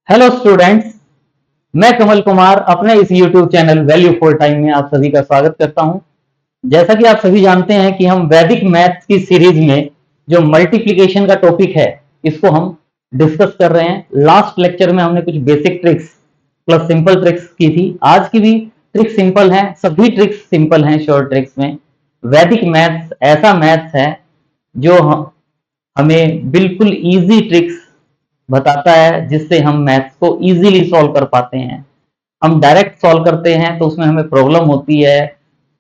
Hello students, मैं कमल कुमार अपने इस YouTube channel value for time में आप सभी का स्वागत करता हूं। जैसा कि आप सभी जानते हैं कि हम वैदिक मैथ्स की सीरीज में जो मल्टीप्लिकेशन का टॉपिक है इसको हम डिस्कस कर रहे हैं। लास्ट लेक्चर में हमने कुछ basic tricks plus simple tricks की थी। आज की भी ट्रिक सिंपल है, सभी ट्रिक्स सिंपल हैं। शॉर्ट ट्रिक्स में वैदिक मैथ्स ऐसा मैथ्स है जो हमें बिल्कुल इजी ट्रिक्स बताता है जिससे हम मैथ्स को इजीली सॉल्व कर पाते हैं। हम डायरेक्ट सॉल्व करते हैं तो उसमें हमें प्रॉब्लम होती है,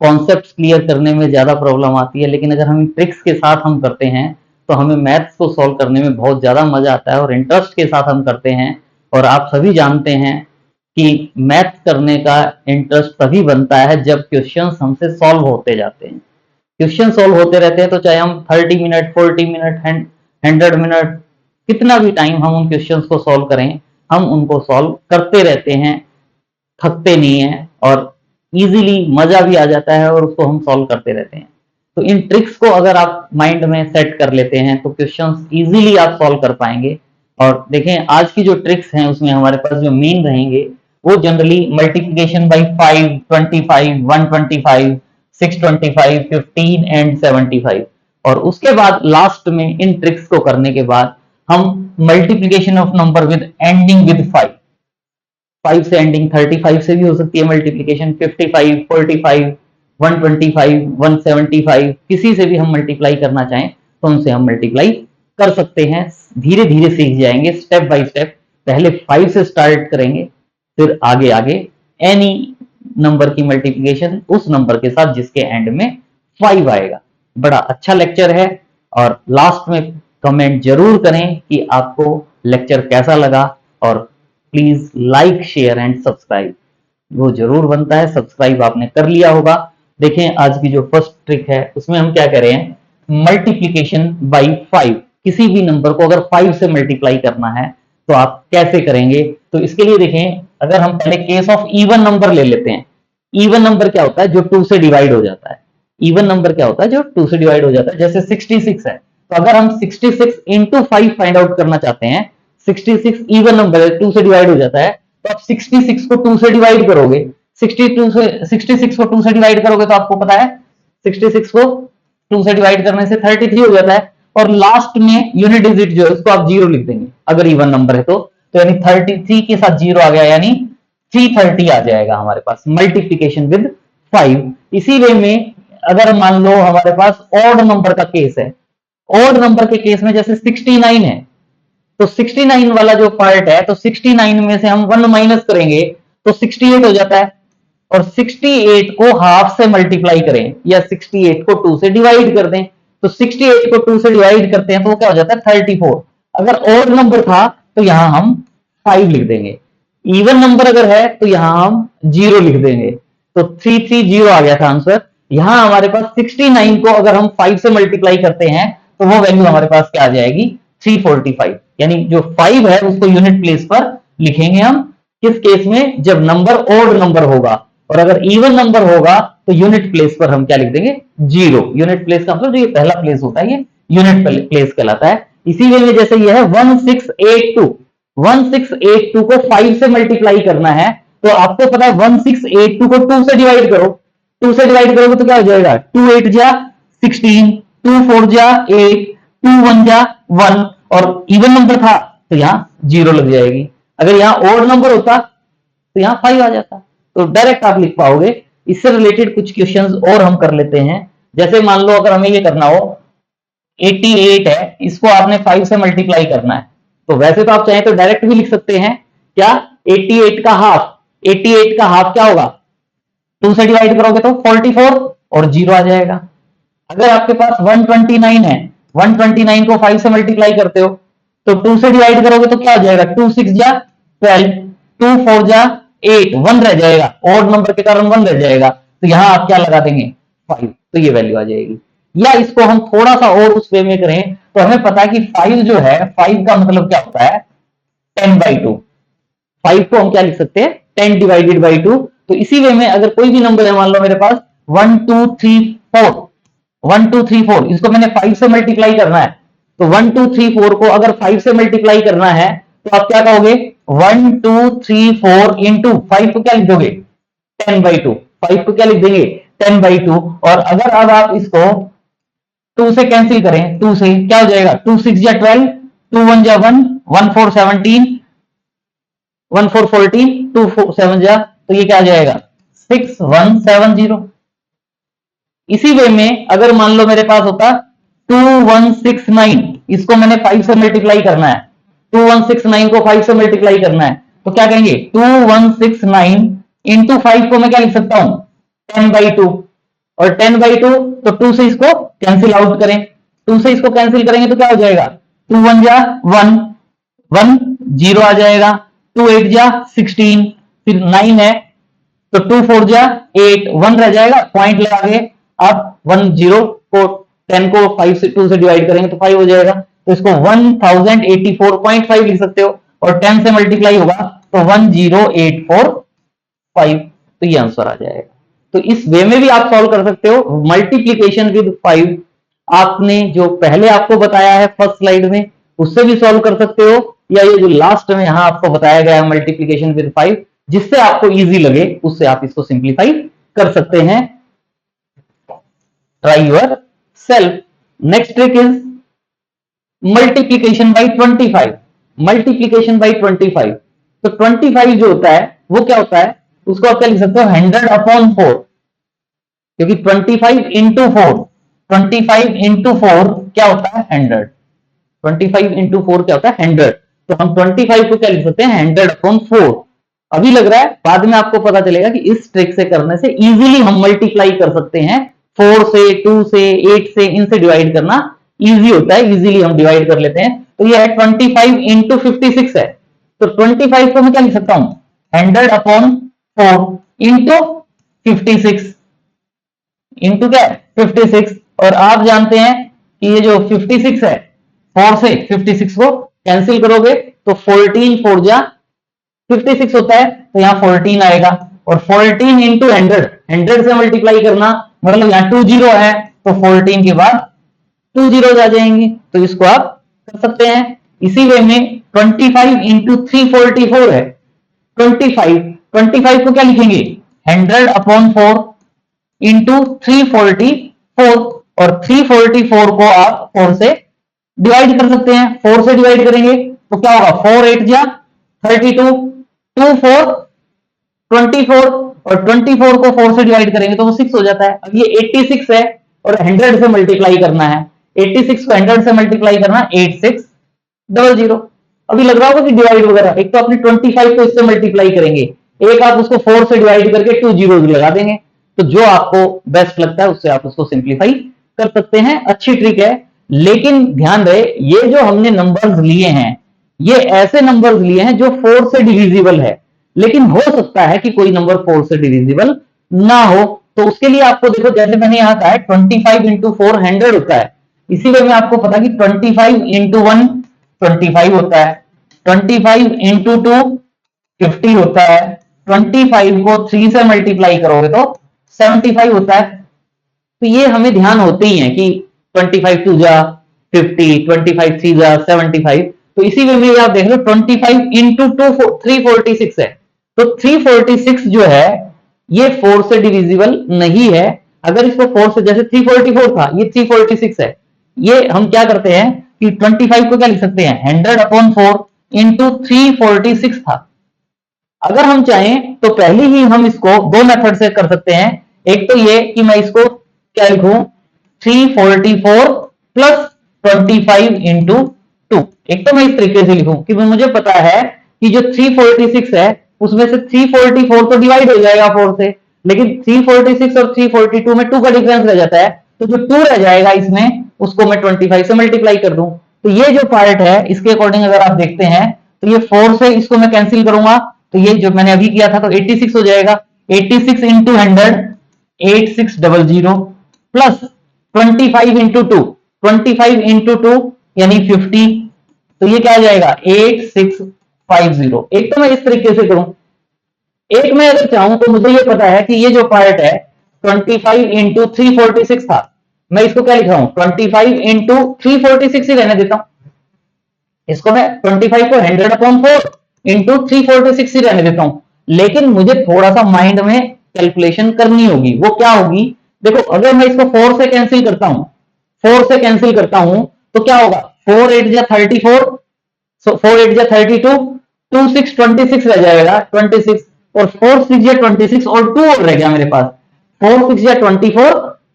कॉन्सेप्ट्स क्लियर करने में ज़्यादा प्रॉब्लम आती है। लेकिन अगर हम ट्रिक्स के साथ हम करते हैं तो हमें मैथ्स को सॉल्व करने में बहुत ज़्यादा मज़ा आता है और इंटरेस्ट के साथ हम करते हैं। और आप सभी जानते हैं कि मैथ्स करने का इंटरेस्ट तभी बनता है जब क्वेश्चंस हमसे सॉल्व होते जाते हैं। क्वेश्चन सॉल्व होते रहते हैं तो चाहे हम 30 मिनट 40 मिनट 100 मिनट कितना भी टाइम हम उन क्वेश्चंस को सॉल्व करें, हम उनको सॉल्व करते रहते हैं, थकते नहीं हैं और इजीली मजा भी आ जाता है और उसको हम सॉल्व करते रहते हैं। तो इन ट्रिक्स को अगर आप माइंड में सेट कर लेते हैं तो क्वेश्चंस इजीली आप सॉल्व कर पाएंगे। और देखें आज की जो ट्रिक्स हैं उसमें हमारे पास जो मेन रहेंगे वो जनरली मल्टीप्लिकेशन बाई 5, 25, 125, 625, 15 एंड 75। और उसके बाद लास्ट में इन ट्रिक्स को करने के बाद हम multiplication of number with ending with 5, 5 से एंडिंग 35 से भी हो सकती है मल्टीप्लिकेशन, 55, 45, 125, 175 किसी से भी हम मल्टीप्लाई करना चाहें तो उनसे हम मल्टीप्लाई कर सकते हैं। धीरे धीरे सीख जाएंगे, स्टेप बाय स्टेप। पहले 5 से स्टार्ट करेंगे, फिर आगे आगे एनी नंबर की मल्टीप्लिकेशन उस नंबर के साथ जिसके एंड में 5 आएगा। बड़ा अच्छा लेक्चर है और लास्ट में कमेंट जरूर करें कि आपको लेक्चर कैसा लगा और please like share and subscribe वो जरूर बनता है। सब्सक्राइब आपने कर लिया होगा। देखें आज की जो फर्स्ट ट्रिक है उसमें हम क्या करें, मल्टीप्लिकेशन बाई 5। किसी भी नंबर को अगर 5 से मल्टीप्लाई करना है तो आप कैसे करेंगे। तो इसके लिए देखें, अगर हम पहले केस ऑफ इवन नंबर ले लेते हैं। इवन नंबर क्या होता है, जो 2 से डिवाइड हो जाता है। इवन नंबर क्या होता है, जो 2 से डिवाइड हो जाता है। जैसे 66 है तो अगर हम 66 इंटू 5 फाइंड आउट करना चाहते हैं, 66 इवन नंबर है, 2 से डिवाइड हो जाता है, तो आप 66 को 2 से डिवाइड करोगे। 66 को 2 से डिवाइड करोगे तो आपको पता है 66 को 2 से डिवाइड करने से 33 हो जाता है। और लास्ट में यूनिट डिजिट जो है उसको आप 0 लिख देंगे अगर इवन नंबर है तो यानी 33 के साथ 0 आ गया, यानी 330 आ जाएगा हमारे पास मल्टीप्लीकेशन विद 5। इसी वे में अगर मान लो हमारे पास ऑड नंबर का केस है, ऑड नंबर के केस में जैसे 69 है तो 69 वाला जो पार्ट है तो 69 में से हम 1 माइनस करेंगे तो 68 हो जाता है। और 68 को हाफ से मल्टीप्लाई करें या 68 को 2 से डिवाइड कर दें तो 68 को 2 से डिवाइड करते हैं तो वो क्या हो जाता है 34। अगर ऑड नंबर था तो यहां हम 5 लिख देंगे। इवन नंबर अगर है तो यहां हम 0 लिख देंगे। तो 330 आ गया था आंसर। यहां हमारे पास 69 को अगर हम 5 से मल्टीप्लाई करते हैं तो वो वैल्यू हमारे पास क्या आ जाएगी, 345। यानी जो 5 है उसको यूनिट प्लेस पर लिखेंगे हम। किस केस में, जब नंबर ऑड नंबर होगा। और अगर इवन नंबर होगा तो यूनिट प्लेस पर हम क्या लिख देंगे, 0। यूनिट प्लेस का मतलब जो ये पहला प्लेस होता है ये यूनिट प्लेस कहलाता है। इसी वे में जैसे ये है 1682, 1682 को 5 से मल्टीप्लाई करना है तो आपको पता है 1682 को 2 से डिवाइड करो। 2 से डिवाइड करोगे तो क्या हो जाएगा, 2 8 जा 16, 2 4 जा 8, 2 1 जा 1। और इवन नंबर था तो यहां 0 लग जाएगी। अगर यहां ऑड नंबर होता तो यहां 5 आ जाता, तो डायरेक्ट आप लिख पाओगे। इससे रिलेटेड कुछ क्वेश्चंस और हम कर लेते हैं। जैसे मान लो अगर हमें ये करना हो 88 है, इसको आपने 5 से मल्टीप्लाई करना है तो वैसे तो आप चाहें तो डायरेक्ट भी लिख सकते हैं। क्या, 88 का हाफ, 88 का हाफ क्या होगा, 2 से डिवाइड करोगे तो 44 और 0 आ जाएगा। अगर आपके पास 129 है, 129 को 5 से मल्टीप्लाई करते हो तो 2 से डिवाइड करोगे तो क्या आ जाएगा, 2 6 जा 12, 2 4 जा 8, 1 रह जाएगा, ऑड नंबर के कारण 1 रह जाएगा। तो यहां आप क्या लगा देंगे, 5, तो ये वैल्यू आ जाएगी। या इसको हम थोड़ा सा और उस वे में करें तो हमें पता है कि 5 जो है, 5 का मतलब क्या होता है, 10/2। 5 को हम क्या लिख सकते हैं, 10 डिवाइडेड बाई 2। तो इसी वे में अगर कोई भी नंबर है, मान लो मेरे पास 1 2 3 4, 1 2 3 4, इसको मैंने 5 से मल्टीप्लाई करना है तो 1 2 3 4 को अगर 5 से मल्टीप्लाई करना है तो आप क्या कहोगे, 1 2 3 4 इंटू 5 को क्या लिख दोगे 10/2, 5 को क्या लिख देंगे 10/2। और अगर अब आप इसको 2 से कैंसिल करें, 2 से क्या हो जाएगा 2 6 या 12, 2 1 जा 1, 1 4 17, 1 4 14, 2 4 7 जा, तो ये क्या आ जाएगा 6170। इसी वे में अगर मान लो मेरे पास होता 2169, इसको मैंने 5 से मल्टीप्लाई करना है, 2169 को 5 से मल्टीप्लाई करना है, तो क्या कहेंगे 2169 इंटू 5 को मैं क्या लिख सकता हूं 10/2, और 10/2 तो 2 से इसको कैंसिल आउट करें, 2 से इसको कैंसिल करेंगे तो क्या हो जाएगा 2 1 जा 1, 1 0 आ जाएगा, 2 8 जा 16, फिर 9 है तो 2 4 जा 8, 1 रह जाएगा, पॉइंट लगा के आप 1 0 को 10 को 5 से 2 से डिवाइड करेंगे तो 5 हो जाएगा, तो इसको 1084.5 लिख सकते हो, और 10 से मल्टीप्लाई होगा तो 10845, तो ये आंसर आ जाएगा। तो इस वे में भी आप सॉल्व कर सकते हो मल्टीप्लीकेशन विद 5, आपने जो पहले आपको बताया है फर्स्ट स्लाइड में उससे भी सॉल्व कर सकते हो, या ये जो लास्ट में यहां आपको बताया गया है मल्टीप्लीकेशन विद 5, जिससे आपको इजी लगे उससे आप इसको सिंप्लीफाई कर सकते हैं। Try your self. Next trick is multiplication by 25। Multiplication by 25, तो 25 जो होता है वो क्या होता है, उसको आप क्या लिख सकते हो 100/4, क्योंकि 25 इंटू 4, 25 इंटू 4 क्या होता है 100, 25 इंटू 4 क्या होता है 100, तो हम 25 को क्या लिख सकते हैं 100/4। अभी लग रहा है, बाद में आपको पता चलेगा कि इस ट्रिक से करने से इजीली हम मल्टीप्लाई कर सकते हैं, 4 से 2 से 8 से, इनसे डिवाइड करना इजी होता है, इजीली हम डिवाइड कर लेते हैं। तो ये है 25 इंटू 56 है, तो 25 को मैं क्या लिख सकता हूं 100/4 इंटू 56, इंटू क्या 56, और आप जानते हैं कि ये जो 56 है 4 से 56 को कैंसिल करोगे तो 14 4 जा 56 होता है, तो यहाँ 14 आएगा, और 14 इंटू 100 से मल्टीप्लाई करना, मतलब यहाँ 2 0 है तो 14 के बाद 2 zeros आ जाएंगे, तो इसको आप कर सकते हैं। इसी वे में 25 इंटू 344 है, 25 को क्या लिखेंगे 100/4 इंटू 344, और 344 को आप 4 से डिवाइड कर सकते हैं, 4 से डिवाइड करेंगे तो क्या होगा 4 8 जा 32, 2 4 24, और 24 को 4 से डिवाइड करेंगे तो वो 6 हो जाता है। अब ये 86 है और 100 से मल्टीप्लाई करना है, 86 को 100 से मल्टीप्लाई करना 8600। अभी लग रहा होगा कि डिवाइड वगैरह, एक तो अपने 25 को इससे मल्टीप्लाई करेंगे, एक आप उसको 4 से डिवाइड करके 2 जीरो लगा देंगे, तो जो आपको बेस्ट लगता है उससे आप उसको सिंप्लीफाई कर सकते हैं। अच्छी ट्रिक है, लेकिन ध्यान रहे ये जो हमने नंबर्स लिए हैं ये ऐसे नंबर्स लिए हैं जो 4 से डिविजिबल है, लेकिन हो सकता है कि कोई नंबर 4 से डिविजिबल ना हो, तो उसके लिए आपको देखो जैसे मैंने यहां कहा है 25 इंटू 4 100 होता है, इसीलिए मैं आपको पता कि 25 इंटू 1 25 होता है, 25 इंटू 2 50 होता है, 25 को 3 से मल्टीप्लाई करोगे तो 75 होता है। तो ये हमें ध्यान होते ही है कि 25 2 जा 50, 25 3 जा 75, तो इसी वे में आप देख लो 25 इंटू 346 है, तो 346 जो है ये 4 से डिविजिबल नहीं है। अगर इसको 4 से, जैसे 344 था ये 346 है, ये हम क्या करते हैं कि 25 को क्या लिख सकते हैं 100/4 इंटू 346 था। अगर हम चाहें तो पहले ही हम इसको दो मेथड से कर सकते हैं, एक तो ये कि मैं इसको क्या लिखूं 344 प्लस 25 इंटू 2, एक तो मैं इस तरीके से लिखूं कि मुझे पता है कि जो 346 है उसमें से 344 तो डिवाइड हो जाएगा 4 से, लेकिन 346 और 342 में 2 का डिफरेंस रह जाता है, तो जो 2 रह जाएगा इसमें उसको मैं 25 से मल्टीप्लाई कर दूं। तो ये जो पार्ट है इसके अकॉर्डिंग अगर आप देखते हैं तो ये 4 से इसको मैं कैंसिल करूंगा, तो ये जो मैंने अभी किया था तो 86 हो जाएगा, 86 इंटू 100 8600 प्लस 25 इंटू 2 25 इंटू 2 यानी 50, तो ये क्या आ जाएगा 8650। एक तो मैं इस तरीके से करूं, एक मैं अगर चाहूं तो मुझे ये पता है कि ये जो पार्ट है 25 इंटू 346 था, मैं इसको क्या लिख रहा हूं 25 इंटू 346 ही रहने देता हूं, इसको मैं 25 को 100/4 इंटू 346 ही रहने देता हूं, लेकिन मुझे थोड़ा सा माइंड में कैलकुलेशन करनी होगी। वो क्या होगी, देखो अगर मैं इसको 4 से कैंसिल करता हूं, 4 से कैंसिल करता हूं तो क्या होगा, 4 8 जा 34, 4 8 जा 32, 2 6 26 रह जाएगा 26, और 4 6 जा 26 और 2 और रह गया मेरे पास, 4 6 जा 24,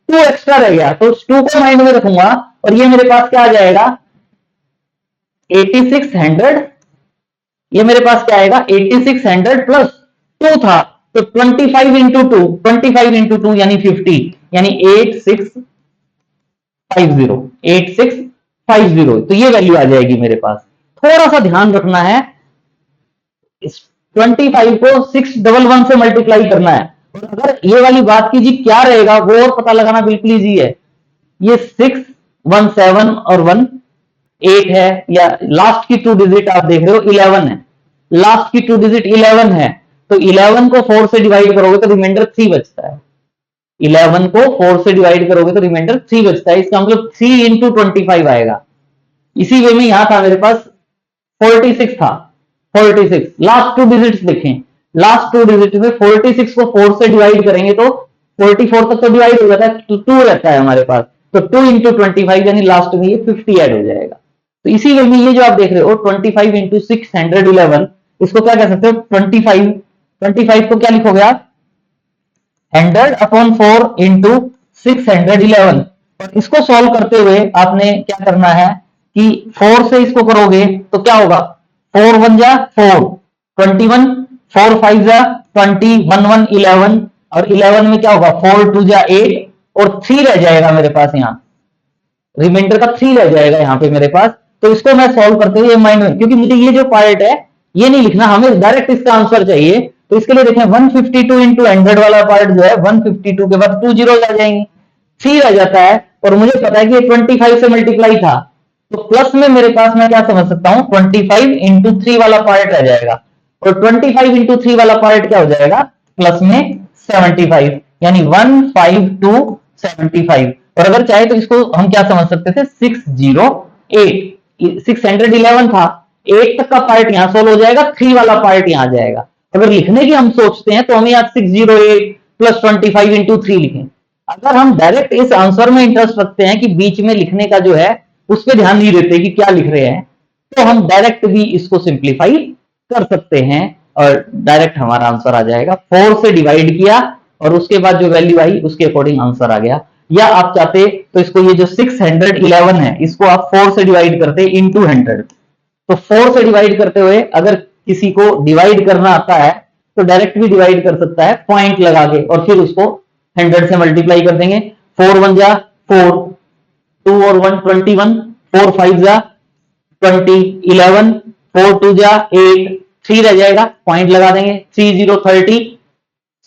2 एक्स्ट्रा रह गया, तो 2 को माइंड में रखूंगा और ये मेरे पास क्या आ जाएगा 8600, ये मेरे पास क्या आएगा 8600 प्लस 2 था, तो 25 इंटू 2, 25 इंटू 2 यानी 50, यानी 8650, तो ये वैल्यू आ जाएगी मेरे पास। थोड़ा सा ध्यान रखना है, इस 25 को 611 से मल्टीप्लाई करना है, और अगर ये वाली बात कीजिए क्या रहेगा वो और पता लगाना बिल्कुल इजी है। ये 6 1 7 और 1 8 है, या लास्ट की 2 डिजिट आप देख रहे हो 11 है, लास्ट की 2 डिजिट 11 है, तो 11 को 4 से डिवाइड करोगे तो रिमाइंडर 3 बचता है, 11 को 4 से डिवाइड करोगे तो रिमाइंडर 3 बचता है, इसका मतलब 3 इंटू 25 आएगा। इसी वे में यहां था मेरे पास 46 था, 46 लास्ट 2 डिजिट्स देखें, लास्ट 2 डिजिट में 46 को 4 से डिवाइड करेंगे तो 44 तक तो डिवाइड हो जाता है, तो 2 रहता है हमारे पास, तो 2 इंटू 25 यानी लास्ट में ये 50 ऐड हो जाएगा। तो इसी वे में ये जो आप देख रहे हो 25 इंटू 611, इसको क्या कह सकते हो 25 को क्या लिखोगे आप 100/4 इंटू 611, और इसको सॉल्व करते हुए आपने क्या करना है कि 4 से इसको करोगे तो क्या होगा 4 1 जा 4 21, 4 5 जा 20, 1 1 11, और 11 में क्या होगा 4 2 जा 8, और 3 रह जाएगा मेरे पास, यहाँ रिमाइंडर का 3 रह जाएगा यहाँ पे मेरे पास। तो इसको मैं सॉल्व करते हुए माइंड में, क्योंकि मुझे ये जो पार्ट है ये नहीं लिखना, हमें डायरेक्ट इसका आंसर चाहिए, तो इसके लिए देखें 152 इंटू 100 वाला पार्ट जो है 152 के बाद 2 जीरो आ जाएंगे, 3 रह जाता है, और मुझे पता है कि ये 25 से मल्टीप्लाई था, तो प्लस में मेरे पास मैं क्या समझ सकता हूं 25 इंटू 3 वाला पार्ट रह जाएगा, और 25 इंटू 3 वाला पार्ट क्या हो जाएगा प्लस में 75, यानी 15275, और अगर चाहे तो इसको हम क्या समझ सकते थे 608, 611 था, 8 तक का पार्ट यहां सोल्व हो जाएगा, 3 वाला पार्ट यहां आ जाएगा। अगर लिखने की हम सोचते हैं तो हमें यहाँ 608 प्लस 25 इंटू 3 लिखें। अगर हम डायरेक्ट इस आंसर में इंटरेस्ट रखते हैं कि बीच में लिखने का जो है उस पर ध्यान नहीं देते कि क्या लिख रहे हैं, तो हम डायरेक्ट भी इसको सिंप्लीफाई कर सकते हैं और डायरेक्ट हमारा आंसर आ जाएगा। 4 से डिवाइड किया और उसके बाद जो वैल्यू आई उसके अकॉर्डिंग आंसर आ गया। या आप चाहते तो इसको ये जो 611 है इसको आप 4 से डिवाइड करते इंटू 100, तो 4 से डिवाइड करते हुए अगर किसी को डिवाइड करना आता है तो डायरेक्ट भी डिवाइड कर सकता है पॉइंट लगा के, और फिर उसको 100 से मल्टीप्लाई कर देंगे। 4 1 जा 4, 2 और 1 21, 4 5 जा 20, 11, 4 2 जा 8, 3 रह जाएगा, पॉइंट लगा देंगे। 3 0 30,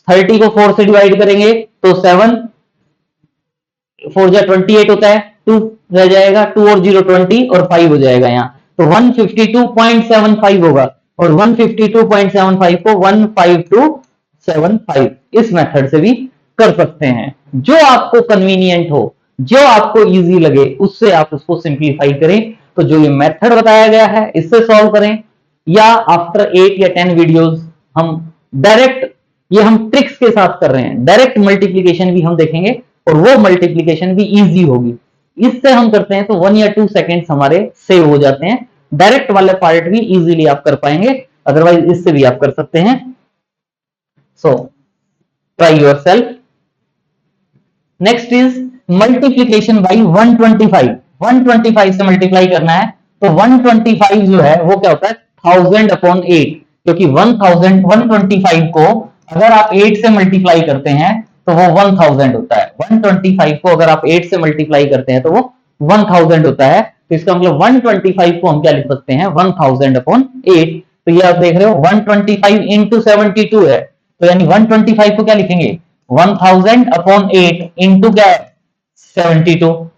30 को 4 से डिवाइड करेंगे तो 7, 4 जा 28 होता है, 2 रह जाएगा, 2 और 0 20 और 5 हो जाएगा यहाँ, तो 152.75 होगा, और 152.75 को 15275 इस मेथड से भी कर सकते हैं। जो आपको कन्वीनियंट हो, जो आपको इजी लगे उससे आप उसको सिंप्लीफाई करें। तो जो ये मेथड बताया गया है इससे सॉल्व करें, या आफ्टर 8 या 10 वीडियोस हम डायरेक्ट, ये हम ट्रिक्स के साथ कर रहे हैं, डायरेक्ट मल्टीप्लीकेशन भी हम देखेंगे और वो मल्टीप्लीकेशन भी इजी होगी। इससे हम करते हैं तो 1 या 2 सेकेंड्स हमारे सेव हो जाते हैं, डायरेक्ट वाले पार्ट भी इजीली आप कर पाएंगे, अदरवाइज इससे भी आप कर सकते हैं। So try your self. Next is multiplication by 125। 125 से मल्टीप्लाई करना है तो 125 जो है वो क्या होता है 1000/8, क्योंकि 125 को अगर आप 8 से मल्टीप्लाई करते हैं तो वो 1000 होता है। 125 को अगर आप 8 से मल्टीप्लाई करते हैं तो वो 1000 होता है, तो इसका मतलब 125 को हम क्या लिख सकते हैं 1000/8। तो ये आप देख रहे हो 125 इंटू 72 है, तो यानी 125 को क्या लिखेंगे 1000/8 इंटू क्या है 72।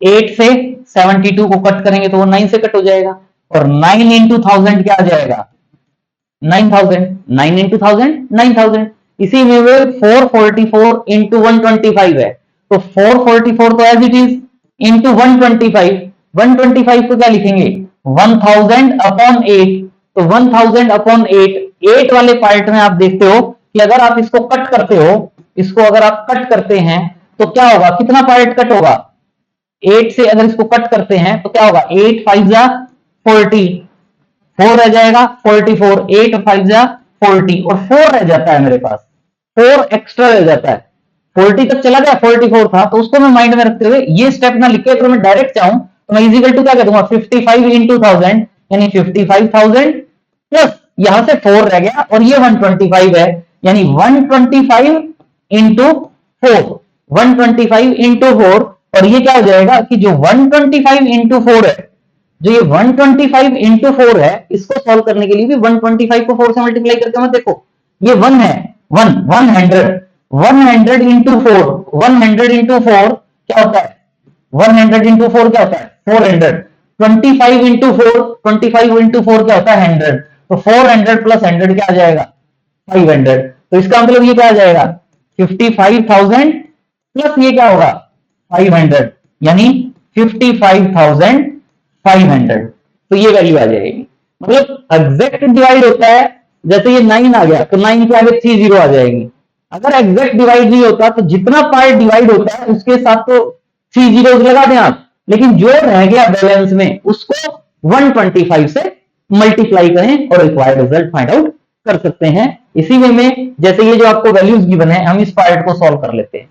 8 से 72 को कट करेंगे तो वो 9 से कट हो जाएगा, और 9 इंटू 1000 क्या आ जाएगा 9000, 9 इंटू 1000 9000। इसी में 444 इंटू 125 है, तो 444 तो एज इट इज इंटू 125, 125 को क्या लिखेंगे 1000/8 तो 1000 अपॉन 8 वाले पार्ट में आप देखते हो कि अगर आप इसको कट करते हो, इसको अगर आप कट करते हैं तो क्या होगा, कितना पार्ट कट होगा, 8 से अगर इसको कट करते हैं तो क्या होगा, 8 5 जा 40, 4 रह जाएगा 44, 8 5 जा 40 और 4 रह जाता है मेरे पास, 4 एक्स्ट्रा रह जाता है, 40 तक चला गया, 44 था, तो उसको मैं माइंड में रखते हुए ये स्टेप ना लिख के अगर मैं डायरेक्ट चाहूं तो मैं इजिकल टू क्या कर दूंगा, 55 इंटू 1000 यानी 55,000 प्लस यहां से 4 रह गया और ये 125 है, यानी 125 इंटू 4, 125 इंटू 4, और ये क्या हो जाएगा कि जो 125 इंटू 4 है, जो ये 125 इंटू 4 है, इसको सॉल्व करने के लिए भी 125 को 4 से मल्टीप्लाई करके मत देखो, ये 1 है, 100 इंटू 4, 100 इंटू 4 क्या होता है, 100 इंटू 4 क्या होता है 400, 25 इंटू 4, 25 इंटू 4 क्या होता है 100, तो 400 प्लस 100 क्या आ जाएगा 500, तो इसका मतलब ये क्या आ जाएगा 55,000 प्लस ये क्या होगा 500, यानी 55,500, तो ये वैल्यू आ जाएगी। मतलब एग्जैक्ट डिवाइड होता है, जैसे ये 9 आ गया तो 9 के आगे 3 जीरो आ जाएगी, अगर एग्जैक्ट डिवाइड नहीं होता तो जितना पार्ट डिवाइड होता है उसके साथ तो 3 जीरो लगा दें आप, लेकिन जो रह गया बैलेंस में उसको 125 से मल्टीप्लाई करें और रिक्वायर्ड रिजल्ट फाइंड आउट कर सकते हैं। इसी वे में जैसे ये जो आपको वैल्यूज गिवन है, हम इस पार्ट को सॉल्व कर लेते हैं।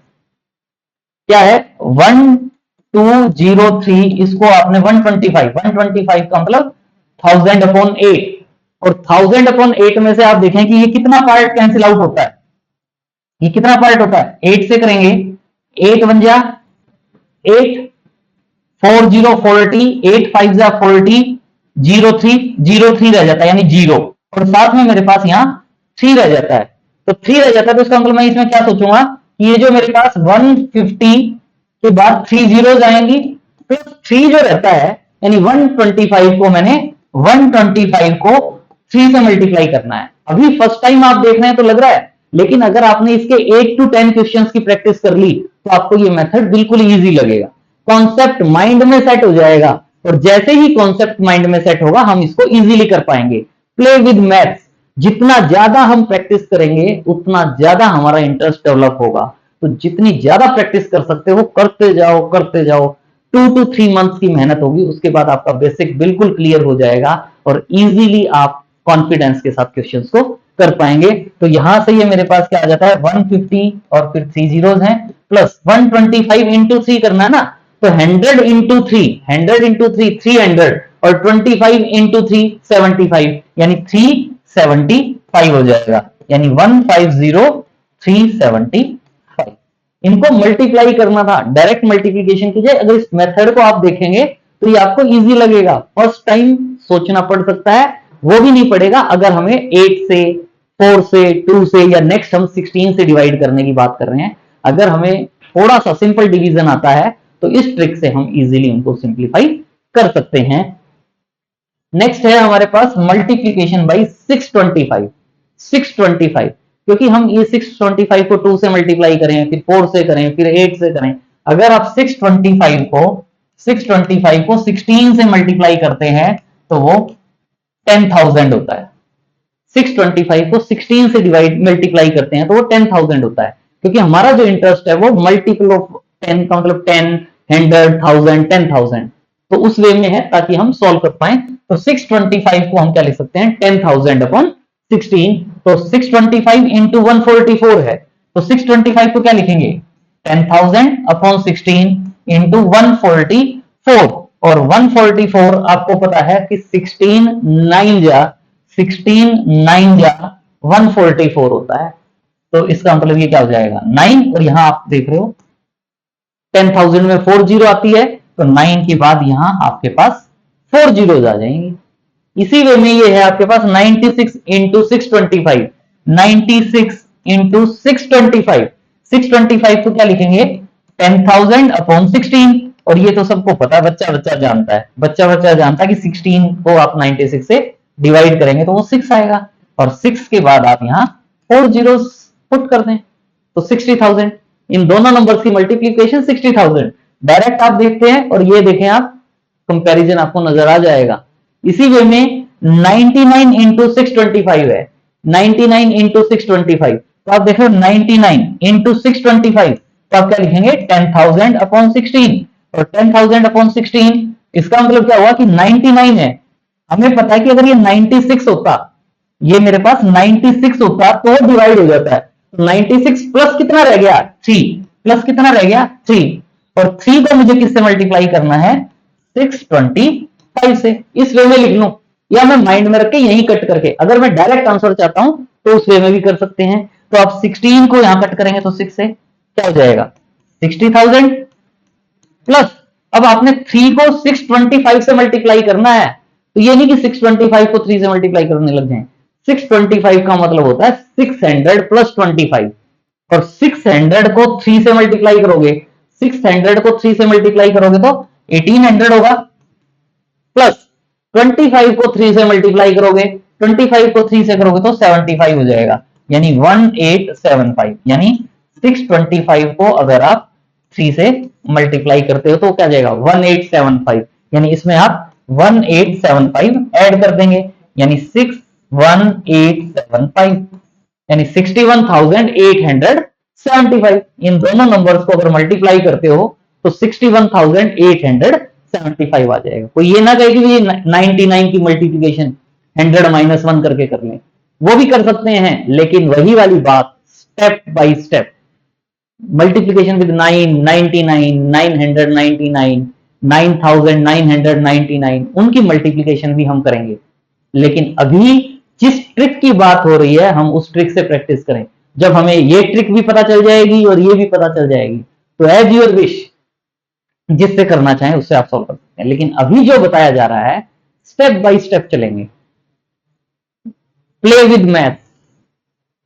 क्या है 1203, इसको आपने 125 का मतलब 1000 अपॉन 8, और 1000 अपॉन 8 में से आप देखें कि ये कितना पार्ट कैंसिल आउट होता है, ये कितना पार्ट होता है, 8 से करेंगे, 8 1 जा 8, 4 0 40, 8 5 जा 40, 03 रह जाता है यानी 0, और साथ में मेरे पास यहाँ 3 रह जाता है, तो 3 रह जाता है, तो इसका मतलब मैं इसमें क्या सोचूंगा कि ये जो मेरे पास 150 के बाद 3 जीरोज आएंगी, प्लस 3 जो रहता है, यानी 125 को मैंने 125 को 3 से मल्टीप्लाई करना है। अभी फर्स्ट टाइम आप देख रहे हैं तो लग रहा है, लेकिन अगर आपने इसके 8 to 10 क्वेश्चंस की प्रैक्टिस कर ली तो आपको ये मेथड बिल्कुल इजी लगेगा, कॉन्सेप्ट माइंड में सेट हो जाएगा, और जैसे ही कॉन्सेप्ट माइंड में सेट होगा हम इसको इजीली कर पाएंगे। प्ले विद मैथ्स, जितना ज्यादा हम प्रैक्टिस करेंगे उतना ज्यादा हमारा इंटरेस्ट डेवलप होगा, तो जितनी ज्यादा प्रैक्टिस कर सकते हो करते जाओ करते जाओ, 2 to 3 मंथ्स की मेहनत होगी, उसके बाद आपका बेसिक बिल्कुल क्लियर हो जाएगा और इजीली आप कॉन्फिडेंस के साथ क्वेश्चंस को कर पाएंगे। तो यहां से ये मेरे पास क्या आ जाता है 150 और फिर 3 जीरोज हैं, प्लस 125 इंटू 3 करना है ना, तो 100 इंटू 3, 100 इंटू 3 300, और 25 इंटू 3 75, यानी 375 हो जाएगा, यानी 150375। इनको मल्टीप्लाई करना था, डायरेक्ट मल्टीप्लीकेशन कीजिए। अगर इस मेथड को आप देखेंगे तो ये आपको इजी लगेगा, फर्स्ट टाइम सोचना पड़ सकता है, वो भी नहीं पड़ेगा अगर हमें 8 से 4 से 2 से या नेक्स्ट हम 16 से डिवाइड करने की बात कर रहे हैं। अगर हमें थोड़ा सा सिंपल डिवीजन आता है तो इस ट्रिक से हम इजीली उनको सिंप्लीफाई कर सकते हैं। नेक्स्ट है हमारे पास मल्टीप्लीकेशन बाई 625। 625, क्योंकि हम ये 625 को 2 से मल्टीप्लाई करें, फिर 4 से करें, फिर 8 से करें, अगर आप 625 को 16 से मल्टीप्लाई करते हैं तो वो 10,000 होता है। 625 को 16 से डिवाइड मल्टीप्लाई करते हैं तो वो 10,000 होता है, क्योंकि हमारा जो इंटरेस्ट है वो मल्टीपल ऑफ 10 का मतलब 10, 100, 1000, 10,000, तो उस वे में है ताकि हम सॉल्व कर पाए। तो 625 को हम क्या लिख सकते हैं 10,000 अपॉन 16, तो 625 इंटू 144 है, तो 625 को क्या लिखेंगे 10,000 अपॉन 16 इंटू 144, और 144 आपको पता है कि 16 9 जा 144 होता है, तो इसका मतलब ये क्या हो जाएगा 9, और यहां आप देख रहे हो 10,000 में 4 जीरो आती है, तो 9 के बाद यहां आपके पास 4 जीरोज आ जाएंगे। इसी वे में ये है आपके पास 96 इंटू 625, 96 इंटू 625, 625 को क्या लिखेंगे 10,000 अपॉन 16, और ये तो सबको पता है, बच्चा बच्चा जानता है, बच्चा जानता है कि 16 को आप 96 से डिवाइड करेंगे तो वो 6 आएगा, और 6 के बाद आप यहाँ 4 जीरो पुट कर दें तो 60,000। इन दोनों नंबर्स की मल्टीप्लीकेशन 60,000, डायरेक्ट आप देखते हैं और ये देखें आप, कंपैरिजन आपको नजर आ जाएगा। इसी वे में 99 इंटू 625 है, 99 इंटू 625, तो आप देखो 99 इंटू 625, तो आप क्या लिखेंगे 10,000 अपॉन 16, और 10,000 अपॉन 16 इसका मतलब क्या हुआ कि 99 है, हमें पता है कि अगर ये 96 होता, ये मेरे पास 96 होता तो डिवाइड हो जाता है, तो 96 प्लस कितना रह गया 3, प्लस कितना रह गया 3, और 3 को मुझे किससे मल्टीप्लाई करना है 625 से, इस वे में लिख लूं, या मैं माइंड में रख के यही कट करके, अगर मैं डायरेक्ट आंसर चाहता हूं तो उस वे में भी कर सकते हैं। तो आप 16 को यहां कट करेंगे तो 6 से क्या हो जाएगा 60,000, प्लस अब आपने 3 को 625 से मल्टीप्लाई करना है, तो ये नहीं कि 625 को 3 से मल्टीप्लाई करने लग जाए, 625 का मतलब होता है 600 प्लस 25, और 600 को 3 से मल्टीप्लाई करोगे, 600 को 3 से मल्टीप्लाई करोगे तो 1800 होगा, प्लस 25 को 3 से मल्टीप्लाई करोगे, 25 को 3 से करोगे तो 75 हो जाएगा, यानी 1875, यानी 625 को अगर आप 3 से मल्टीप्लाई करते हो तो क्या जाएगा 1875, यानी इसमें आप 1875 ऐड कर देंगे, यानी 61875, यानी 61,875, इन दोनों नंबर्स को अगर मल्टीप्लाई करते हो तो 61,875 आ जाएगा। कोई ये ना कहे कि ये 99 की मल्टीप्लिकेशन 100 माइनस 1 करके कर लें, वो भी कर सकते हैं, लेकिन वही वाली बात step by step, multiplication with 9, 99, 999, 9,999, उनकी मल्टीप्लीकेशन भी हम करेंगे, लेकिन अभी जिस ट्रिक की बात हो रही है हम उस ट्रिक से प्रैक्टिस करें, जब हमें ये ट्रिक भी पता चल जाएगी और ये भी पता चल जाएगी, तो एज योर विश, जिससे करना चाहें उससे आप सॉल्व कर सकते हैं, लेकिन अभी जो बताया जा रहा है स्टेप बाय स्टेप चलेंगे। प्ले विद मैथ्स,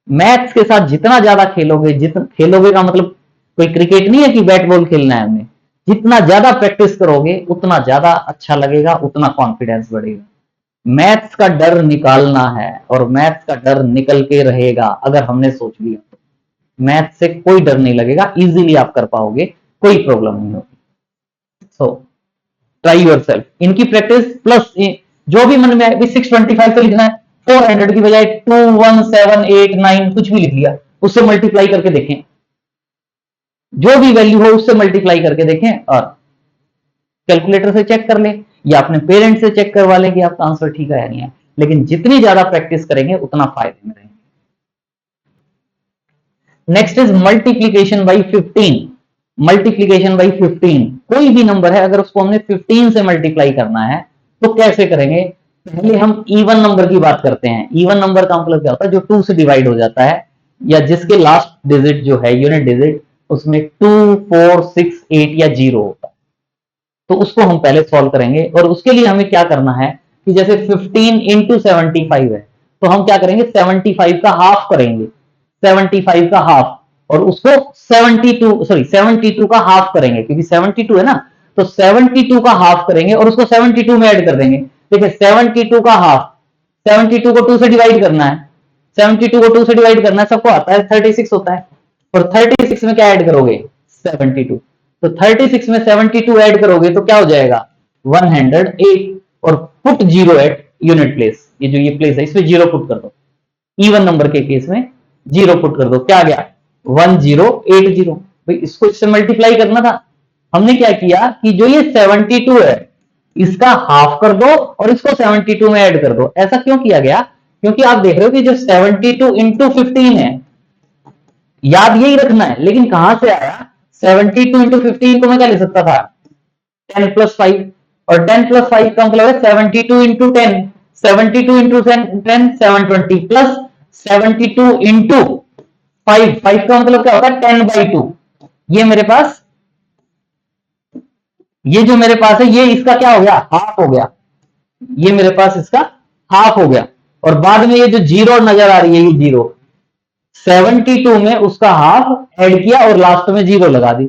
मैथ्स के साथ जितना ज्यादा खेलोगे, जितना खेलोगे का मतलब कोई क्रिकेट नहीं है कि बैट बॉल खेलना है हमें, जितना ज्यादा प्रैक्टिस करोगे उतना ज्यादा अच्छा लगेगा, उतना कॉन्फिडेंस बढ़ेगा। मैथ्स का डर निकालना है और मैथ्स का डर निकल के रहेगा, अगर हमने सोच लिया तो मैथ्स से कोई डर नहीं लगेगा, इजीली आप कर पाओगे, कोई प्रॉब्लम नहीं होगी। सो ट्राई योरसेल्फ, इनकी प्रैक्टिस प्लस जो भी मन में आए, 625 तो लिखना है, 400 की बजाय 21789 कुछ भी लिख लिया, उससे मल्टीप्लाई करके देखें, जो भी वैल्यू हो उससे मल्टीप्लाई करके देखें, और कैलकुलेटर से चेक कर लें या अपने पेरेंट्स से चेक करवा लें कि आपका आंसर ठीक है या नहीं है, लेकिन जितनी ज्यादा प्रैक्टिस करेंगे उतना फायदे में रहेंगे। Next is multiplication by 15, multiplication by 15, कोई भी नंबर है अगर उसको हमने 15 से मल्टीप्लाई करना है तो कैसे करेंगे, पहले हम इवन नंबर की बात करते हैं। इवन नंबर का मतलब क्या होता है, जो 2 से डिवाइड हो जाता है, या जिसके लास्ट डिजिट जो है यूनिट डिजिट उसमें 2, 4, 6, 8 या 0 होता है, तो उसको हम पहले सॉल्व करेंगे, और उसके लिए हमें क्या करना है कि जैसे 15 इंटू 75 है, तो हम क्या करेंगे 75 का हाफ करेंगे, 75 का हाफ, और उसको 72 का हाफ करेंगे, क्योंकि 72 है ना, तो 72 का हाफ करेंगे और उसको 72 में ऐड कर देंगे। देखिए 72 का हाफ, 72 को 2 से डिवाइड करना है, 72 को 2 से डिवाइड करना है, सबको आता है 36 होता है, और 36 में क्या ऐड करोगे 72, तो 36 में 72 ऐड करोगे तो क्या हो जाएगा 108, और पुट 0 एट यूनिट प्लेस, ये जो ये प्लेस है इसमें 0 पुट कर दो, इवन नंबर के केस में 0 पुट कर दो, क्या आ गया 1080। भाई इसको इससे मल्टीप्लाई करना था, हमने क्या किया कि जो ये 72 है इसका हाफ कर दो और इसको 72 में ऐड कर दो। ऐसा क्यों किया गया, क्योंकि आप देख रहे हो कि जो 72 इंटू 15 है, याद यही रखना है, लेकिन कहां से आया 72 इंटू 15 को मैं क्या ले सकता था 10 प्लस 5, और 10 प्लस 5 का मतलब है 72 इंटू 10, 72 इंटू 10 720 प्लस 72 इंटू 5, 5 का मतलब क्या होता है 10/2, ये मेरे पास, ये जो मेरे पास है ये इसका क्या हो गया हाफ हो गया, ये मेरे पास इसका हाफ हो गया, और बाद में ये जो 0 नजर आ रही है ये 0, 72 में उसका हाफ ऐड किया और लास्ट में 0 लगा दी।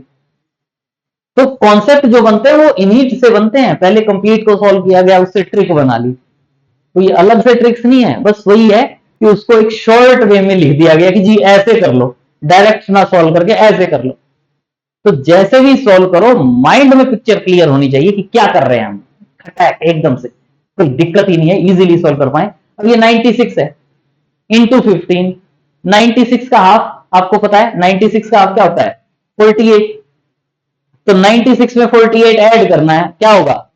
तो कॉन्सेप्ट जो बनते हैं वो इन्हीं से बनते हैं, पहले कंप्लीट को सॉल्व किया गया उससे ट्रिक बना ली, तो ये अलग से ट्रिक्स नहीं है, बस वही है कि उसको एक शॉर्ट वे में लिख दिया गया कि जी ऐसे कर लो, डायरेक्ट ना सॉल्व करके ऐसे कर लो। तो जैसे भी सॉल्व करो माइंड में पिक्चर क्लियर होनी चाहिए कि क्या कर रहे हैं हम, खटाक एकदम से। कोई दिक्कत ही नहीं है, इजीली सॉल्व कर पाए। अब ये 96 है इंटू 15, 96 का हाफ आपको पता है, 96 का हाफ क्या होता है 48, तो 96 में 48 ऐड करना है, क्या होगा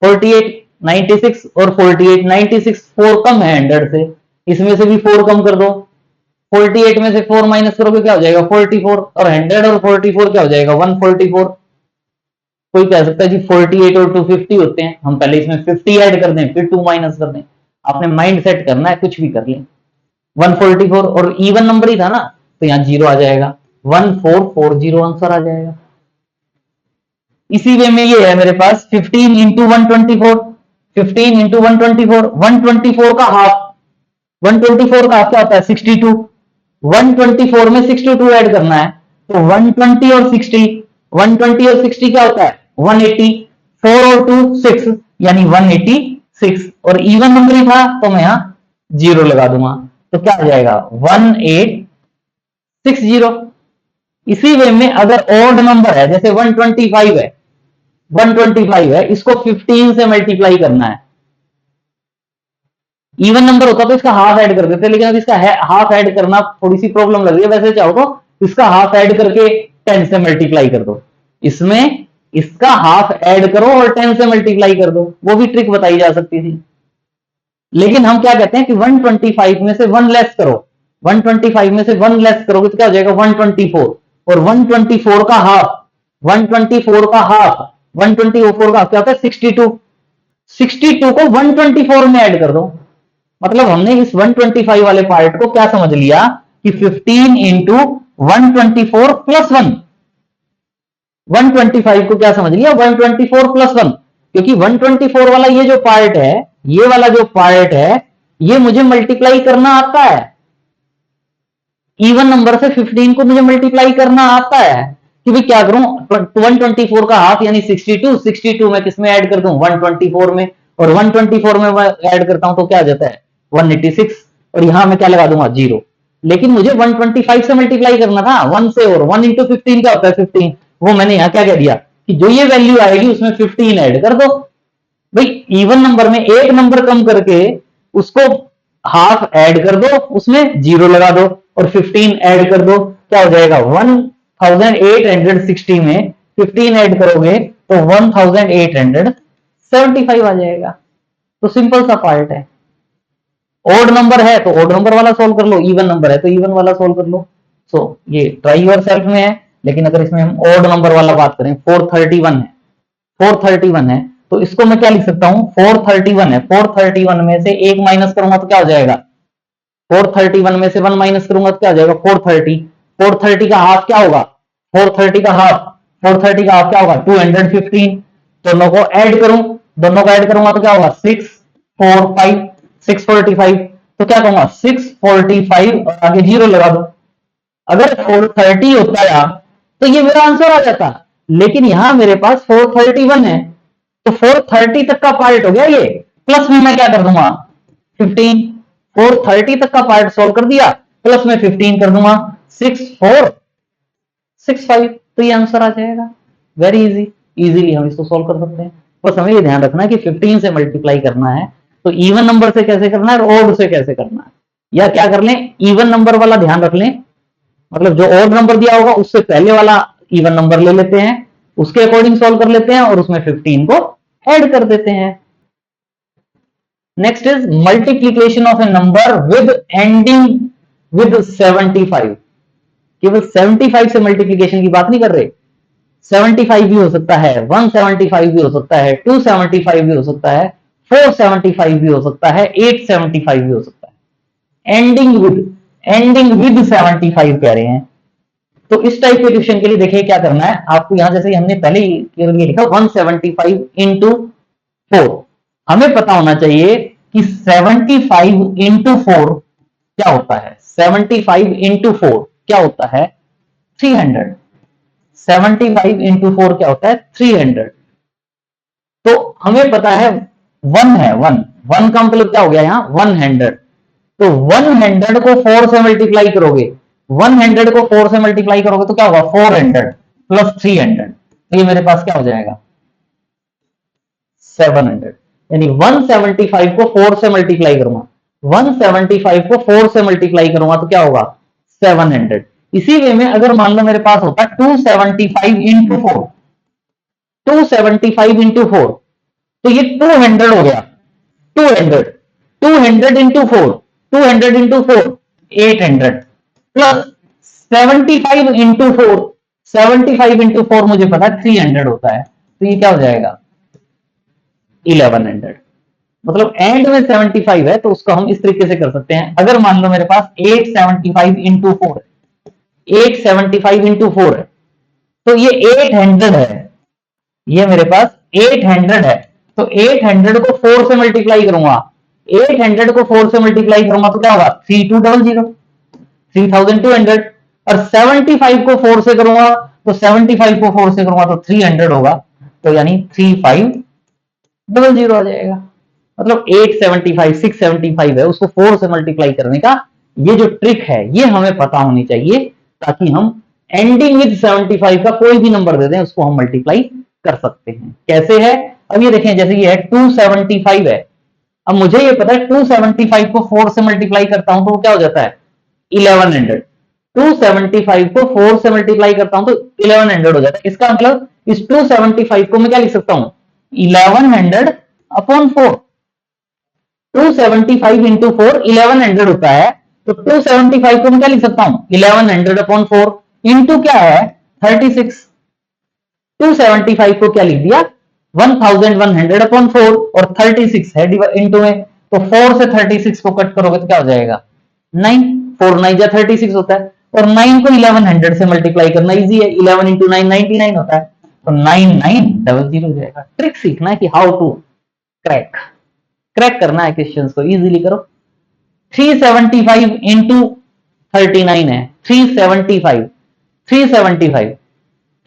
48, 96 और 48, 96 4 कम है 100 से, इसमें से भी 4 कम कर दो, 48 में से 4 माइनस करोगे क्या हो जाएगा 44, और 100 और 44 क्या हो जाएगा 144। कोई कह सकता है जी 48 और 250 होते हैं, हम पहले इसमें 50 ऐड कर दें फिर 2 माइनस कर दें, आपने माइंड सेट करना है, कुछ भी कर लें। 144 और इवन नंबर ही था ना, तो यहां 0 आ जाएगा, 1440 आंसर आ जाएगा। इसी वे में ये है मेरे पास 15 इंटू 124, 15 इंटू 124, 124 का हाफ, 124 का हाफ क्या होता है 62, 124 में 62 ऐड करना है, तो 120 और 60, 120 और 60 क्या होता है 180, 4 और 2 6 यानी 186, और इवन नंबर ही था तो मैं यहां 0 लगा दूंगा, तो क्या हो जाएगा 1860। इसी वे में अगर ऑड नंबर है जैसे 125 है, 125 है, इसको 15 से मल्टीप्लाई करना है, इवन नंबर होता तो इसका हाफ ऐड कर देते, लेकिन अब इसका हाफ ऐड करना थोड़ी सी प्रॉब्लम लग रही है, वैसे चाहो तो इसका हाफ ऐड करके 10 से मल्टीप्लाई कर दो, इसमें इसका हाफ ऐड करो और 10 से मल्टीप्लाई कर दो, वो भी ट्रिक बताई जा सकती थी। लेकिन हम क्या कहते हैं कि 125 में से 1 लेस करो, 125 में से 1 लेस करोगे तो क्या हो जाएगा 124, और 124 का हाफ, 124 का हाफ, 124 का हाफ क्या होता है 62, 62 को 124 में ऐड कर दो, मतलब हमने इस 125 वाले पार्ट को क्या समझ लिया कि 15 इंटू 124 प्लस 1, 125 को क्या समझ लिया 124 प्लस 1, क्योंकि 124 वाला ये जो पार्ट है, ये वाला जो पार्ट है ये मुझे मल्टीप्लाई करना आता है, इवन नंबर से 15 को मुझे मल्टीप्लाई करना आता है, कि भाई क्या करूं 124 का हाफ यानी 62, 62 में किसमें ऐड कर दूं 124 में, और 124 में ऐड करता हूं तो क्या आ जाता है 186, और यहां मैं क्या लगा दूंगा 0, लेकिन मुझे 125 से मल्टीप्लाई करना था 1 से, और 1 इंटू 15 क्या होता है 15, वो मैंने यहां क्या कह दिया कि जो ये वैल्यू आएगी उसमें 15 ऐड कर दो। भाई इवन नंबर में एक नंबर कम करके उसको हाफ ऐड कर दो, उसमें 0 लगा दो और 15 ऐड कर दो, क्या हो जाएगा 1860 में 15 ऐड करोगे तो 1875 आ जाएगा। तो सिंपल सा पार्ट है, ओड नंबर है तो ओड नंबर वाला सोल्व कर लो, इवन नंबर है तो इवन वाला सोल्व कर लो। सो ये ट्राई योर सेल्फ में है, लेकिन अगर इसमें हम ओड नंबर वाला बात करें 431 है, 431 है तो इसको मैं क्या लिख सकता हूं 431 है, 431 में से 1 माइनस करूंगा तो क्या हो जाएगा 431 में से 1 माइनस करूंगा तो क्या हो जाएगा 430, 430 का हाफ क्या होगा 430 का हाफ, 430 का हाफ क्या होगा 215, दोनों को ऐड करूं, दोनों को ऐड करूंगा तो क्या होगा 645, 645, तो क्या कहूंगा 645 और आगे 0 लगा दो। अगर 430 होता है तो ये मेरा आंसर आ जाता, लेकिन यहां मेरे पास 431 है, तो 430 तक का पार्ट हो गया ये, प्लस में मैं क्या कर दूंगा 15, 430 तक का पार्ट सोल्व कर दिया, प्लस में 15 कर दूंगा 6465, तो ये आंसर आ जाएगा। वेरी इजी, इजीली हम इसको सोल्व कर सकते हैं, बस हमें ये ध्यान रखना है कि 15 से मल्टीप्लाई करना है तो इवन नंबर से कैसे करना है और ओड से कैसे करना है, या क्या कर लें इवन नंबर वाला ध्यान रख लें, मतलब जो ओड नंबर दिया होगा उससे पहले वाला इवन नंबर ले लेते हैं, उसके अकॉर्डिंग सॉल्व कर लेते हैं और उसमें 15 को ऐड कर देते हैं। Next is multiplication of A number with ending with 75, केवल 75 से मल्टीप्लीकेशन की बात नहीं कर रहे, 75 भी हो सकता है, 175 भी हो सकता है, 275 भी हो सकता है, 475 भी हो सकता है, 875 भी हो सकता है, एंडिंग विद 75 कह रहे हैं। तो इस टाइप के क्वेश्चन के लिए देखिए क्या करना है आपको, यहां जैसे हमने पहले ही ये लिखा 175 इंटू 4, हमें पता होना चाहिए कि 75 इंटू 4 क्या होता है, 75 इंटू 4 क्या होता है 300, 75 इंटू 4 क्या होता है 300, तो हमें पता है 1 है, 1 का मतलब क्या हो गया यहाँ 100, तो 100 को 4 से मल्टीप्लाई करोगे, 100 को 4 से मल्टीप्लाई करोगे तो क्या होगा 400 प्लस 300, तो ये मेरे पास क्या हो जाएगा 700, यानी 175 को 4 से मल्टीप्लाई करूंगा, 175 को 4 से मल्टीप्लाई करूंगा तो क्या होगा 700। इसी वे में अगर मान लो मेरे पास होता 275 इंटू 4, 275 इंटू 4 तो ये 200 हो गया, 200, 200 into 4, 200 into 4 800 plus 75 into 4, 75 into 4 मुझे पता है 300 होता है, तो ये क्या हो जाएगा 1100। मतलब एंड में 75 है तो उसको हम इस तरीके से कर सकते हैं। अगर मान लो मेरे पास 875 इंटू 4 है, 875 इंटू 4 है तो ये 800 है, ये मेरे पास 800 है, तो 800 को 4 से मल्टीप्लाई करूंगा, 800 को 4 से मल्टीप्लाई करूंगा तो क्या होगा 3200, 3200। और 75 को 4 से करूंगा तो 75 को 4 से करूंगा तो 300 होगा, तो यानी 3500 आ जाएगा। मतलब 875 675 है, उसको 4 से मल्टीप्लाई करने का ये जो ट्रिक है ये हमें पता होनी चाहिए, ताकि हम एंडिंग विद 75 का कोई भी नंबर दे दें उसको हम मल्टीप्लाई कर सकते हैं। कैसे है, अब ये देखें, जैसे ये है 275 है, अब मुझे ये पता है 275 को 4 से मल्टीप्लाई करता हूं तो वो क्या हो जाता है 1100। 275 को 4 से मल्टीप्लाई करता हूं तो 1100 हो जाता है। इसका मतलब इस 275 को मैं क्या लिख सकता हूं 1100 अपॉन 4। 275 इंटू 4 1100 होता है, तो 275 को मैं क्या लिख सकता हूं 1100 अपॉन 4 इंटू क्या है 36। 275 को क्या लिख दिया 1100 अपॉन 4 और 36 है इंटू में, तो 4 से 36 को कट करोगे तो क्या हो जाएगा 9, 4 9 जा 36 होता है, और 9 को 1100 से मल्टीप्लाई करना इजी है, 11 इंटू 9 99 होता है, तो 9900 हो जाएगा। ट्रिक सीखना है कि हाउ टू क्रैक करना है क्वेश्चंस को, इजीली करो। 375 इंटू 39 है, 375 375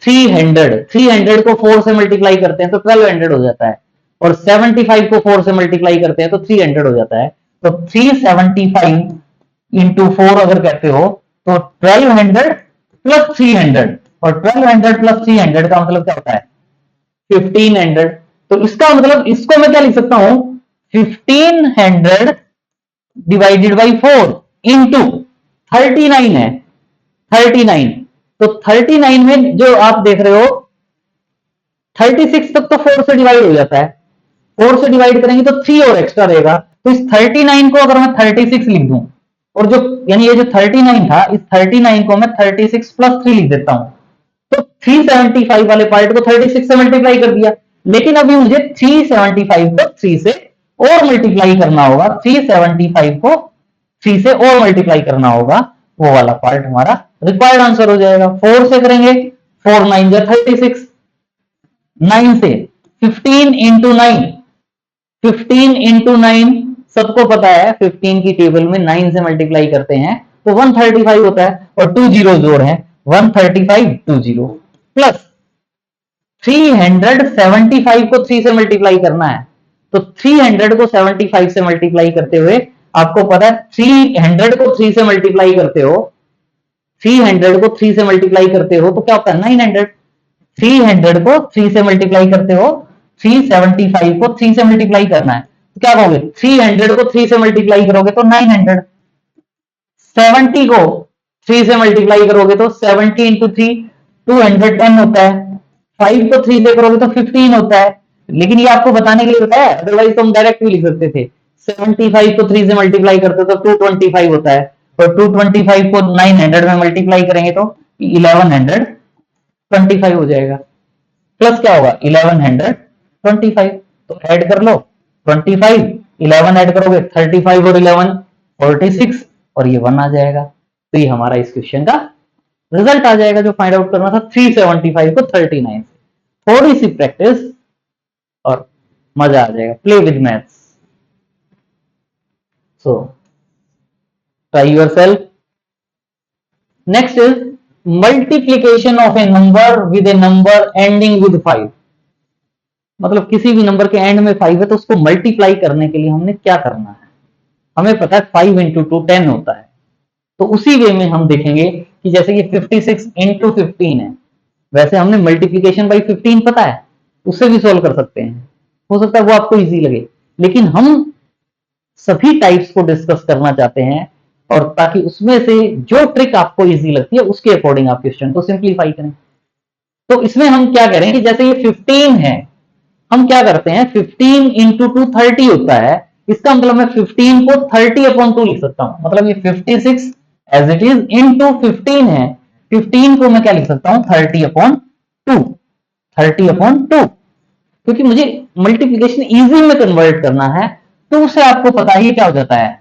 300 को 4 से मल्टीप्लाई करते हैं तो 1200 हो जाता है, और 75 को 4 से मल्टीप्लाई करते हैं तो 300 हो जाता है। तो 375 इंटू 4 अगर कहते हो तो 1200 प्लस 300, और 1200 प्लस 300 का मतलब क्या होता है 1500। तो इसका मतलब इसको मैं क्या लिख सकता हूं 1500 डिवाइडेड बाई 4 इंटू 39 है, 39। तो 39 में जो आप देख रहे हो 36 तक तो 4 से डिवाइड हो जाता है, 4 से डिवाइड करेंगे तो 3 और एक्स्ट्रा रहेगा, तो इस 39 को अगर मैं 36 लिख दूं, और जो यानी ये जो 39 था इस 39 को मैं 36 प्लस 3 लिख देता हूं, तो 375 वाले पार्ट को 36 से मल्टीप्लाई कर दिया। लेकिन अभी मुझे 375 को 3 से और मल्टीप्लाई करना होगा, 375 को 3 से और मल्टीप्लाई करना होगा, वो वाला पार्ट हमारा रिक्वायर्ड आंसर हो जाएगा। 4 से करेंगे 4 9 या 36, 9 से 15 इंटू 9, 15 इंटू 9 सबको पता है 15 की टेबल में 9 से मल्टीप्लाई करते हैं तो 135 होता है, और 2 जीरो जोड़ है 135 20 प्लस 375 को 3 से मल्टीप्लाई करना है, तो 300 को 75 से मल्टीप्लाई करते हुए आपको पता है 300 को 3 से मल्टीप्लाई करते हो, 300 को 3 से मल्टीप्लाई करते हो तो क्या होता है 900। 300 को 3 से मल्टीप्लाई करते हो, 375 को 3 से मल्टीप्लाई करना है तो क्या कहोगे 300 को 3 से मल्टीप्लाई करोगे तो 900, 70 को 3 से मल्टीप्लाई करोगे तो 70 इंटू 3 210 होता है, 5 को 3 से करोगे तो 15 होता है। लेकिन ये आपको बताने के लिए बताया, अदरवाइज तो हम डायरेक्ट भी लिख सकते थे। 75 को 3 से मल्टीप्लाई करते तो 225 होता है, और 225 को 900 में मल्टीप्लाई करेंगे तो 1125 हो जाएगा, प्लस क्या होगा 1125, तो ऐड कर लो 25 11 ऐड करोगे 35 और 11 46, और ये 1 आ जाएगा। तो ये हमारा इस क्वेश्चन का रिजल्ट आ जाएगा जो फाइंड आउट करना था 375 को 39 से। थोड़ी सी प्रैक्टिस और मजा आ जाएगा, play with maths. So try yourself. Next is multiplication of A number with A number ending with 5। मतलब किसी भी नंबर के एंड में 5 है तो उसको मल्टीप्लाई करने के लिए हमने क्या करना है, हमें पता है 5 इंटू 2 10 होता है, तो उसी वे में हम देखेंगे कि जैसे ये 56 इंटू 15 है, वैसे हमने मल्टीप्लीकेशन बाई 15 पता है, उससे भी सोल्व कर सकते हैं। हो सकता है वो आपको इजी लगे, लेकिन हम सभी टाइप्स को डिस्कस करना चाहते हैं, और ताकि उसमें से जो ट्रिक आपको इजी लगती है उसके अकॉर्डिंग आप क्वेश्चन को सिंप्लीफाई करें। तो इसमें हम क्या करें कि जैसे ये 15 है, हम क्या करते हैं 15 इंटू 2 30 होता है, इसका मतलब मैं 15 को 30/2 लिख सकता हूं, मतलब ये 56 एज इट इज इंटू 15 है, 15 को मैं क्या लिख सकता हूं 30/2, 30/2, क्योंकि मुझे मल्टीप्लीकेशन इजी में कन्वर्ट करना है। टू से आपको पता ही क्या हो जाता है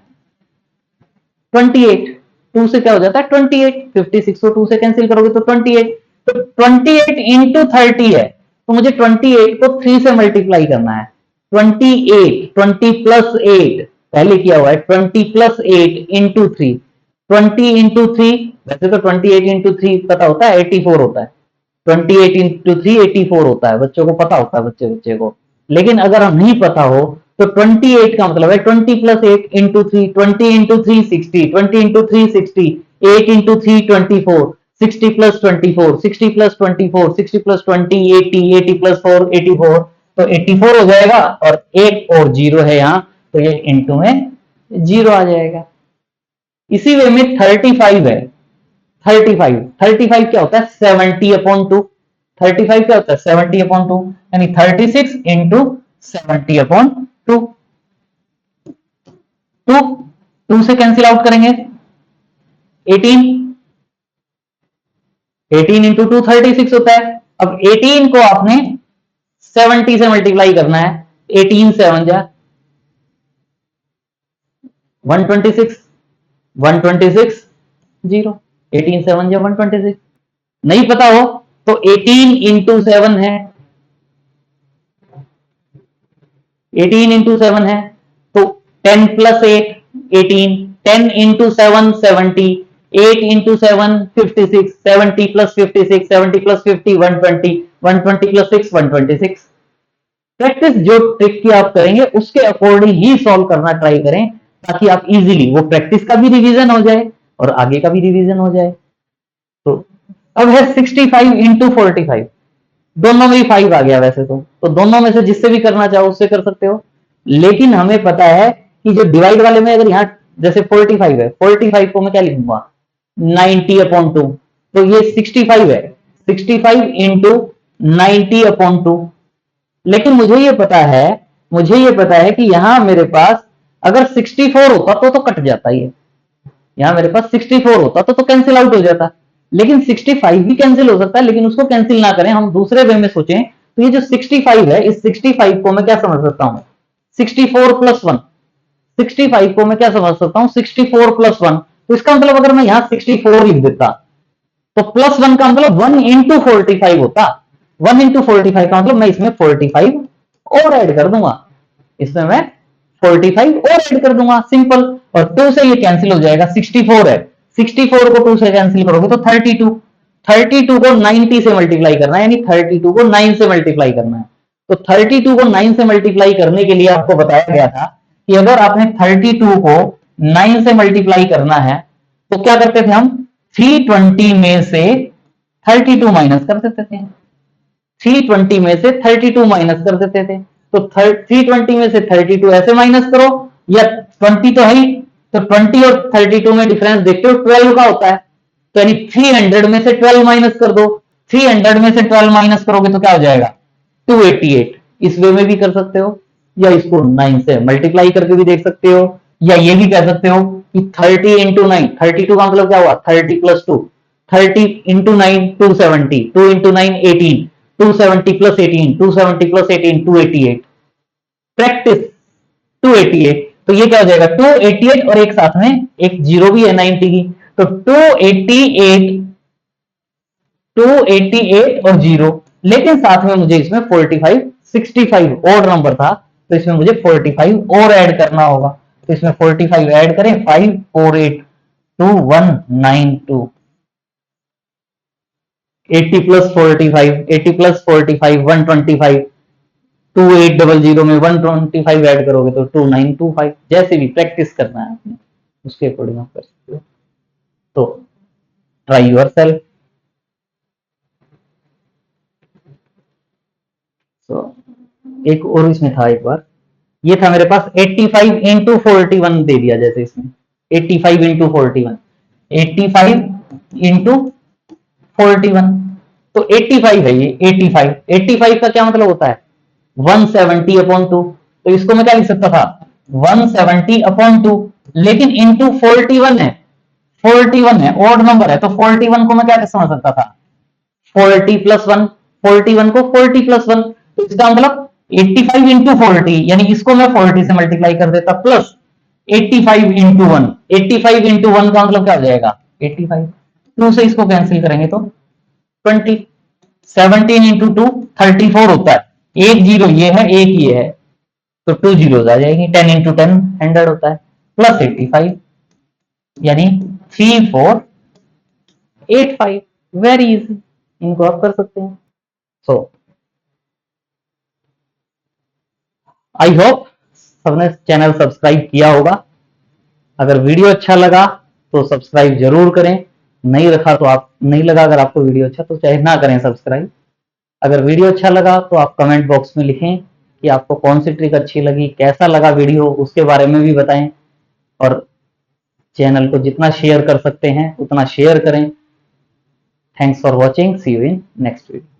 28, टू से क्या हो जाता है 28, 56 को 2 से कैंसिल करोगे तो 28, तो 28 इंटू 30 है, तो मुझे 28 को 3 से मल्टीप्लाई करना है। 28, 20 प्लस 8 पहले किया हुआ है, 20 प्लस 8 इंटू 3, 20 इंटू 3, वैसे तो 28 इंटू 3 पता होता है 84 होता है, 28 इंटू 3 84 होता है, बच्चों को पता होता है, बच्चे बच्चे को। लेकिन अगर हम नहीं पता हो तो 28 का मतलब है 20 plus 8 into 3, 20 into 3 60, 20 into 3 60, 8 into 3 24, 60 plus 24, 60 plus 24, 60 plus 20 80, 80 plus 4 84, तो 84 हो जाएगा, और एक और जीरो है यहाँ, तो ये इंटू में जीरो आ जाएगा। इसी वे में 35 है, 35 क्या होता है 70/2, 35 क्या होता है 70/2, यानी 36 इंटू 70/2, टू टू से कैंसिल आउट करेंगे 18, 18 इंटू 2 36 होता है। अब 18 को आपने 70 से मल्टीप्लाई करना है, 18 7 जा 126, 126 जीरो, 18 7 जा 126। नहीं पता हो तो 18 इंटू 7 है, 18 इंटू 7 है, तो 10 plus 8 18, 10 into 7 70, 8 into 7 56, 70 plus 56, 70 plus 50 120, 120 plus 6 126। Practice जो ट्रिक की आप करेंगे उसके अकॉर्डिंग ही सॉल्व करना ट्राई करें, ताकि आप इजीली वो प्रैक्टिस का भी रिवीजन हो जाए और आगे का भी रिवीजन हो जाए। तो अब है 65 इंटू 45, दोनों में ही 5 आ गया वैसे तो दोनों में से जिससे भी करना चाहो उससे कर सकते हो, लेकिन हमें पता है कि जो डिवाइड वाले में अगर यहाँ जैसे 45 है, 45 को मैं क्या लिखूंगा 90/2, तो ये 65 है, 65 इंटू 90/2, लेकिन मुझे ये पता है कि यहां मेरे पास अगर 64 होता तो कट जाता ये, यहाँ मेरे पास 64 होता तो कैंसिल आउट हो जाता, लेकिन 65 भी कैंसिल हो सकता है, लेकिन उसको कैंसिल ना करें, हम दूसरे वे में सोचें, तो ये जो 65 है इस 65 को मैं क्या समझ सकता हूं 64 प्लस 1, 65 को मैं क्या समझ सकता हूं 64 प्लस 1, तो इसका मतलब अगर मैं यहां 64 लिख देता तो प्लस 1 का मतलब 1 इंटू 45 होता, 1 इंटू 45 का मतलब मैं इसमें 45 और ऐड कर दूंगा, इसमें मैं 45 और ऐड कर दूंगा, सिंपल। और 2 से ये कैंसिल हो जाएगा, 64 है, 64 को 2 से कैंसिल करोगे तो 32, 32 को 90 से मल्टीप्लाई करना है, यानी 32 को 9 से मल्टीप्लाई करना है। तो 32 को 9 से मल्टीप्लाई करने के लिए आपको बताया गया था कि अगर आपने 32 को 9 से मल्टीप्लाई करना है तो क्या करते थे हम 320 में से 32 माइनस कर देते थे, 320 में से 32 माइनस कर देते थे, तो 320 में से 32 ऐसे माइनस करो, या 20 तो है ही, तो 20 और 32 में डिफरेंस देखते हो 12 का होता है, तो यानी 300 में से 12 माइनस कर दो, 300 में से 12 माइनस करोगे तो क्या हो जाएगा 288। इस वे में भी कर सकते हो, या इसको 9 से मल्टीप्लाई करके भी देख सकते हो, या ये भी कह सकते हो कि 30 इंटू 9, 32 का मतलब क्या हुआ 30 plus 2, 30 into 9 270, 2 into 9 18, 270 plus 18, 270 plus 18 288, practice 288, तो ये क्या हो जाएगा 288 और एक साथ में एक जीरो भी है 90 की, तो 288, 288 और जीरो, लेकिन साथ में मुझे इसमें 45 65 और नंबर था, तो इसमें मुझे 45 और ऐड करना होगा, तो इसमें 45 ऐड करें 548 2192, 80 प्लस 45, 80 प्लस 45 125, 2800 में 125 ऐड करोगे तो 2925, जैसे भी प्रैक्टिस करना है आपने उसके अकॉर्डिंग आप कर सकते हो। तो ट्राई योर सेल्फ। सो एक और इसमें था एक बार, ये था मेरे पास 85 इंटू 41 दे दिया, जैसे इसमें 85 इंटू 41, 85 इंटू 41, तो 85 है ये, 85 85 का क्या मतलब होता है 170 अपॉन 2, तो इसको मैं क्या लिख सकता था 170 अपॉन 2, लेकिन इंटू 41 है, 41 है, ऑड नंबर है, तो 41 को मैं क्या समझ सकता था 40 प्लस 1, 41 को 40 प्लस 1, तो इसका मतलब 85 इंटू 40, यानी इसको मैं 40 से मल्टीप्लाई कर देता, प्लस 85 इंटू 1, 85 इंटू 1 का मतलब क्या हो जाएगा 85, 2 से इसको कैंसिल करेंगे तो 20, 17 इंटू 2 34 होता है, एक जीरो ये है एक ये है, तो 2 जीरो आ जाएगी, 10 इंटू 10 100 होता है, प्लस 85, यानी 3485, वेरी इजी, इनको आप कर सकते हैं। सो आई होप सबने चैनल सब्सक्राइब किया होगा, अगर वीडियो अच्छा लगा तो सब्सक्राइब जरूर करें, नहीं रखा तो आप नहीं लगा अगर आपको वीडियो अच्छा तो चाहे ना करें सब्सक्राइब, अगर वीडियो अच्छा लगा तो आप कमेंट बॉक्स में लिखें कि आपको कौन सी ट्रिक अच्छी लगी, कैसा लगा वीडियो, उसके बारे में भी बताएं, और चैनल को जितना शेयर कर सकते हैं उतना शेयर करें। Thanks for watching, see you in next video.